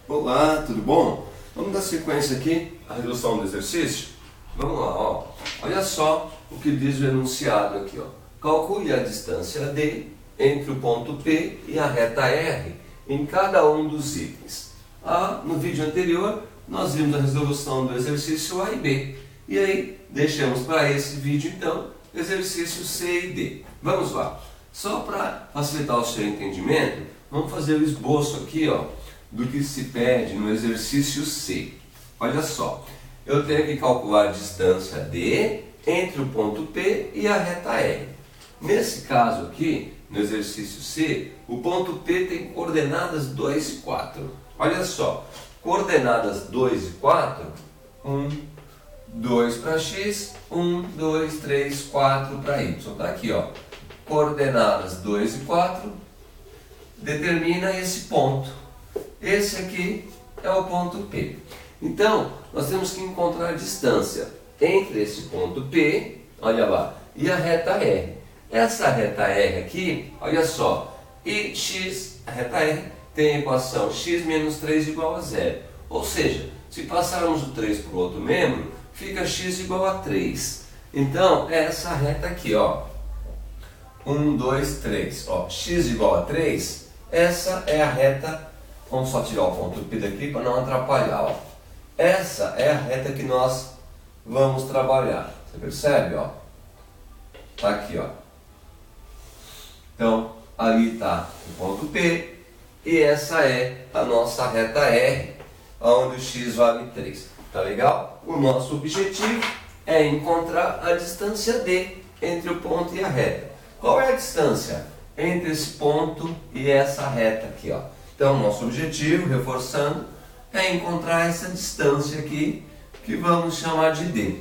Olá, tudo bom? Vamos dar sequência aqui à resolução do exercício? Vamos lá, ó. Olha só o que diz o enunciado aqui, ó. Calcule a distância D entre o ponto P e a reta R em cada um dos itens. No vídeo anterior, nós vimos a resolução do exercício A e B. E aí, deixamos para esse vídeo, então, exercício C e D. Vamos lá. Só para facilitar o seu entendimento, vamos fazer o esboço aqui, ó, do que se pede no exercício C. Olha só, eu tenho que calcular a distância D entre o ponto P e a reta R. Nesse caso aqui, no exercício C, o ponto P tem coordenadas 2 e 4. Olha só, coordenadas 2 e 4, 1, 2 para x, 1, 2, 3, 4 para y. Está aqui, ó. Coordenadas 2 e 4 determina esse ponto. Esse aqui é o ponto P. Então, nós temos que encontrar a distância entre esse ponto P, olha lá, e a reta R. Essa reta R aqui, olha só, e x, a reta R, tem a equação x menos 3 igual a 0. Ou seja, se passarmos o 3 para o outro membro, fica x igual a 3. Então, é essa reta aqui, ó. 1, 2, 3. Ó, x igual a 3, essa é a reta. Vamos só tirar o ponto P daqui para não atrapalhar. Ó. Essa é a reta que nós vamos trabalhar. Você percebe? Ó? Tá aqui, ó. Então, ali está o ponto P e essa é a nossa reta R, onde o x vale 3. Tá legal? O nosso objetivo é encontrar a distância D entre o ponto e a reta. Qual é a distância entre esse ponto e essa reta aqui, ó? Então, nosso objetivo, reforçando, é encontrar essa distância aqui, que vamos chamar de D.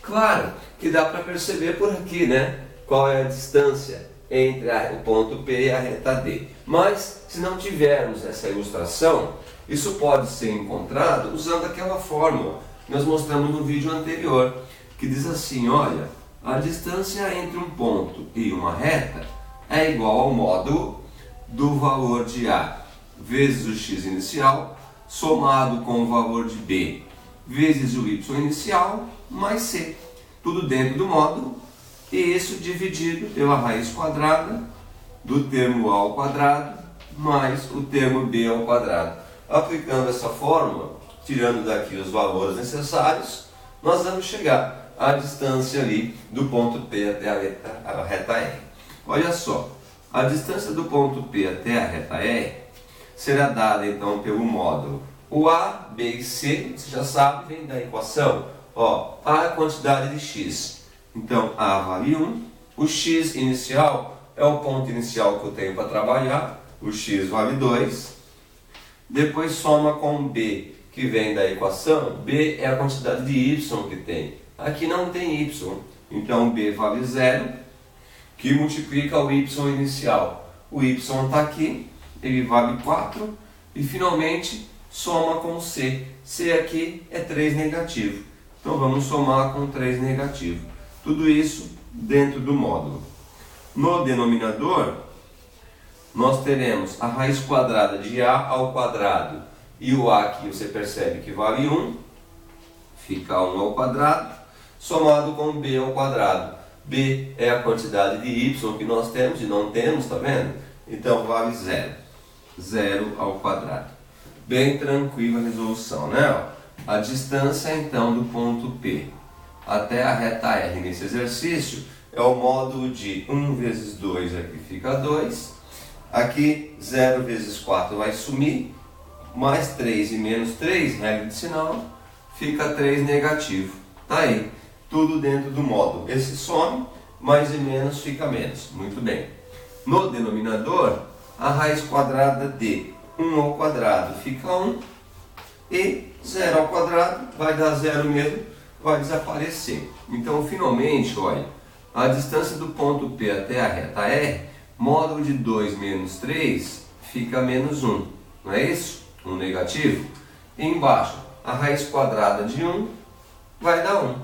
Claro que dá para perceber por aqui, né? Qual é a distância entre o ponto P e a reta D. Mas, se não tivermos essa ilustração, isso pode ser encontrado usando aquela fórmula que nós mostramos no vídeo anterior, que diz assim, olha, a distância entre um ponto e uma reta é igual ao módulo do valor de A vezes o x inicial, somado com o valor de B vezes o y inicial, mais C. Tudo dentro do módulo, e isso dividido pela raiz quadrada do termo A ao quadrado, mais o termo B ao quadrado. Aplicando essa fórmula, tirando daqui os valores necessários, nós vamos chegar à distância ali do ponto P até a reta R. Olha só, a distância do ponto P até a reta R será dada então pelo módulo. O A, B e C, você já sabe, vem da equação. Ó, A é a quantidade de x. Então A vale 1. O x inicial é o ponto inicial que eu tenho para trabalhar. O x vale 2. Depois soma com B, que vem da equação. B é a quantidade de y que tem. Aqui não tem y. Então B vale 0, que multiplica o y inicial. O y está aqui. Ele vale 4 e finalmente soma com C. C aqui é 3 negativo. Então vamos somar com 3 negativo. Tudo isso dentro do módulo. No denominador, nós teremos a raiz quadrada de A ao quadrado. E o A aqui você percebe que vale 1. Fica 1 ao quadrado. Somado com B ao quadrado. B é a quantidade de Y que nós temos e não temos, tá vendo? Então vale 0. 0 ao quadrado. Bem tranquila a resolução, né? A distância então do ponto P até a reta R nesse exercício é o módulo de 1 vezes 2, aqui fica 2. Aqui 0 vezes 4 vai sumir, mais 3 e menos 3, regra de sinal, fica 3 negativo. Tá aí, tudo dentro do módulo. Esse some, mais e menos fica menos. Muito bem. No denominador, a raiz quadrada de 1 ao quadrado fica 1 e 0 ao quadrado vai dar 0 mesmo, vai desaparecer. Então, finalmente, olha, a distância do ponto P até a reta R, módulo de 2 menos 3, fica menos 1. Não é isso? 1 negativo. E embaixo, a raiz quadrada de 1 vai dar 1.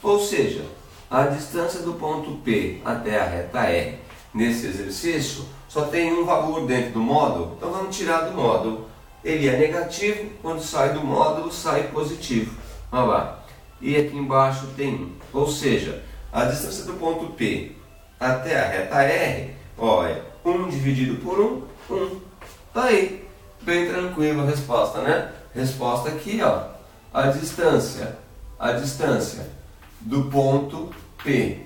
Ou seja, a distância do ponto P até a reta R nesse exercício só tem um valor dentro do módulo, então vamos tirar do módulo. ele é negativo, quando sai do módulo sai positivo. Olha lá. E aqui embaixo tem 1. Ou seja, a distância do ponto P até a reta R, ó, é 1 dividido por 1, 1. Tá aí, bem tranquilo a resposta, né? Resposta aqui, ó, a distância do ponto P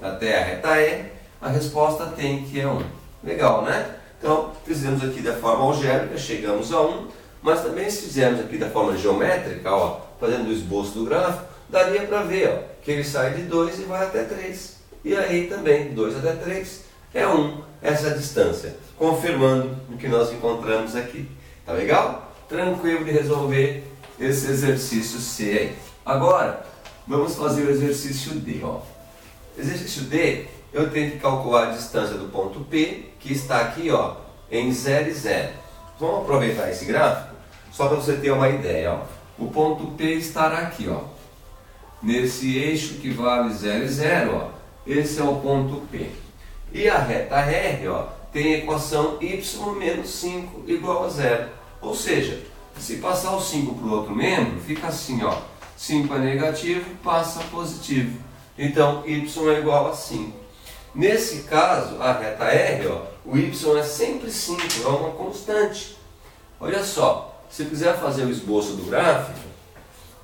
até a reta R, a resposta tem que é 1. Legal, né? Então, fizemos aqui da forma algébrica, chegamos a 1, mas também se fizermos aqui da forma geométrica, ó, fazendo o esboço do gráfico, daria para ver, ó, que ele sai de 2 e vai até 3. E aí também, 2 até 3 é 1, essa distância, confirmando o que nós encontramos aqui. Tá legal? Tranquilo de resolver esse exercício C aí. Agora, vamos fazer o exercício D, ó. Exercício D, eu tenho que calcular a distância do ponto P, que está aqui, ó, em 0 e 0. Vamos aproveitar esse gráfico, só para você ter uma ideia, ó. O ponto P estará aqui, ó, nesse eixo que vale 0 e 0, ó. Esse é o ponto P. E a reta R, ó, tem a equação y menos 5 igual a 0. Ou seja, se passar o 5 para o outro membro, fica assim, ó. 5 é negativo, passa positivo. Então, y é igual a 5. Nesse caso, a reta R, ó, o y é sempre 5, é uma constante. Olha só, se quiser fazer o esboço do gráfico,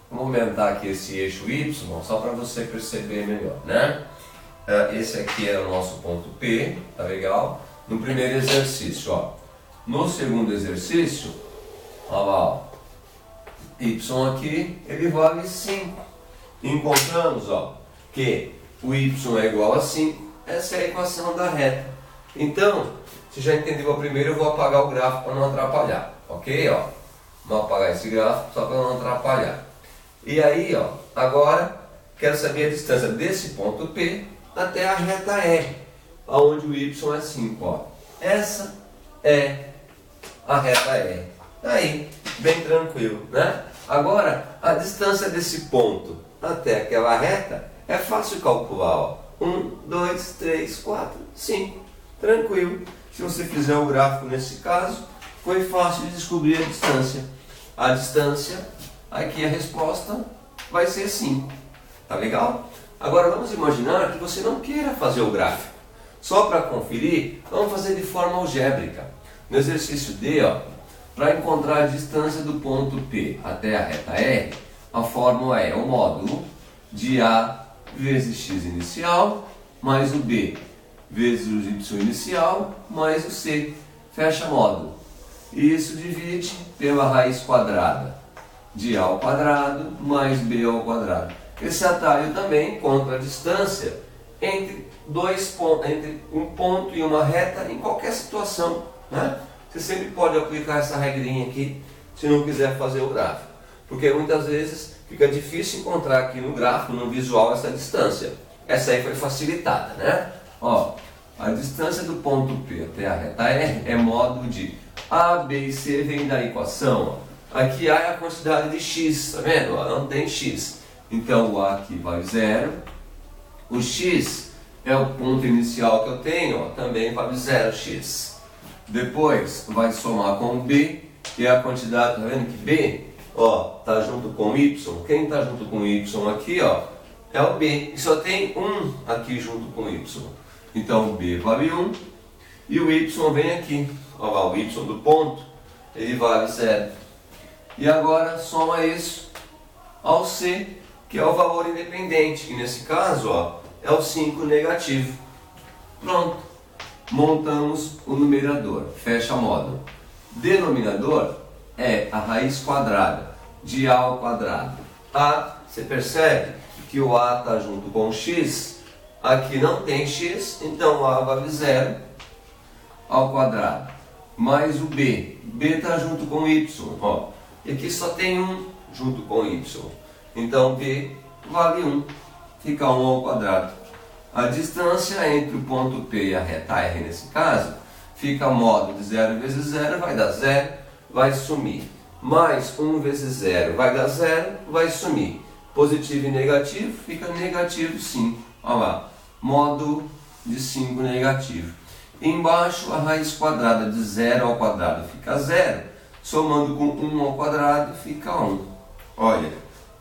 vamos aumentar aqui esse eixo y, só para você perceber melhor, né? Esse aqui é o nosso ponto P, tá legal? No primeiro exercício, ó. No segundo exercício, olha lá, ó, y aqui, ele vale 5. Encontramos, ó, que o y é igual a 5. Essa é a equação da reta. Então, você já entendeu a primeira, eu vou apagar o gráfico para não atrapalhar, ok? Ó, vou apagar esse gráfico só para não atrapalhar. E aí, ó, agora quero saber a distância desse ponto P até a reta R, onde o y é 5. Ó. Essa é a reta R. Aí, bem tranquilo, né? Agora, a distância desse ponto até aquela reta é fácil calcular, ó. 1, 2, 3, 4, 5. Tranquilo. Se você fizer o gráfico nesse caso, foi fácil de descobrir a distância. A distância, aqui a resposta vai ser 5. Tá legal? Agora vamos imaginar que você não queira fazer o gráfico. Só para conferir, vamos fazer de forma algébrica. No exercício D, ó, para encontrar a distância do ponto P até a reta R, a fórmula é o módulo de A vezes x inicial, mais o B vezes o y inicial, mais o C. Fecha módulo. E isso divide pela raiz quadrada de A ao quadrado mais B ao quadrado. Esse atalho também encontra a distância entre entre um ponto e uma reta em qualquer situação, né? Você sempre pode aplicar essa regrinha aqui se não quiser fazer o gráfico, porque muitas vezes fica difícil encontrar aqui no gráfico, no visual, essa distância. Essa aí foi facilitada, né? Ó, a distância do ponto P até a reta R é módulo de A, B e C vem da equação. Ó. Aqui A é a quantidade de x, tá vendo? Ó, não tem x. Então o A aqui vale 0. O x é o ponto inicial que eu tenho, ó, também vale 0x. Depois vai somar com o B, que é a quantidade, tá vendo que B, ó, tá junto com y. Quem tá junto com y aqui, ó, é o B. E só tem 1 aqui junto com y. Então o B vale 1 e o y vem aqui. Ó lá, o y do ponto, ele vale 0. E agora soma isso ao C, que é o valor independente, que nesse caso, ó, é o 5 negativo. Pronto. Montamos o numerador. Fecha módulo. Denominador é a raiz quadrada de A ao quadrado. A, você percebe que o A está junto com o x. Aqui não tem x, então A vale 0 ao quadrado. Mais o B. B está junto com y. Ó. E aqui só tem 1 junto com y. Então B vale 1. Fica 1 ao quadrado. A distância entre o ponto P e a reta R nesse caso fica módulo de 0 vezes 0, vai dar 0, vai sumir. Mais 1 vezes 0 vai dar 0, vai sumir. Positivo e negativo fica negativo 5. Olha lá, módulo de 5 negativo. E embaixo a raiz quadrada de 0 ao quadrado fica 0. somando com 1 ao quadrado fica 1. Olha,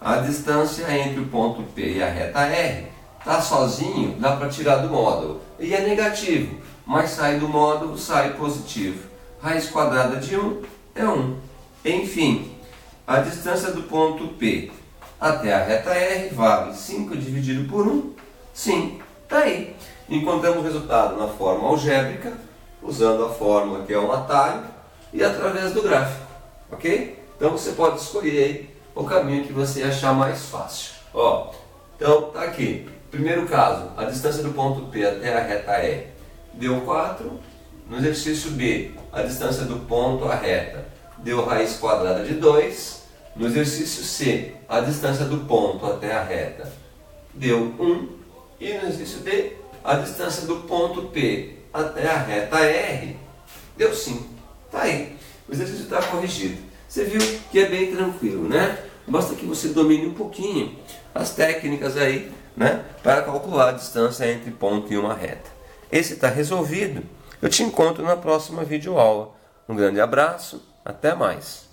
a distância entre o ponto P e a reta R está sozinho, dá para tirar do módulo. E é negativo, mas sai do módulo, sai positivo. Raiz quadrada de 1 é 1. Enfim, a distância do ponto P até a reta R vale 5 dividido por 1, 5. Está aí. Encontramos o resultado na forma algébrica, usando a fórmula que é um atalho, e através do gráfico. Ok? Então você pode escolher aí o caminho que você achar mais fácil. Ó, então tá aqui. Primeiro caso, a distância do ponto P até a reta R deu 4. No exercício B, a distância do ponto à reta deu raiz quadrada de 2. No exercício C, a distância do ponto até a reta deu 1. E no exercício D, a distância do ponto P até a reta R deu 5. Tá aí. O exercício está corrigido. Você viu que é bem tranquilo, né? Basta que você domine um pouquinho as técnicas aí, né? Para calcular a distância entre ponto e uma reta. Esse está resolvido. Eu te encontro na próxima videoaula. Um grande abraço. Até mais.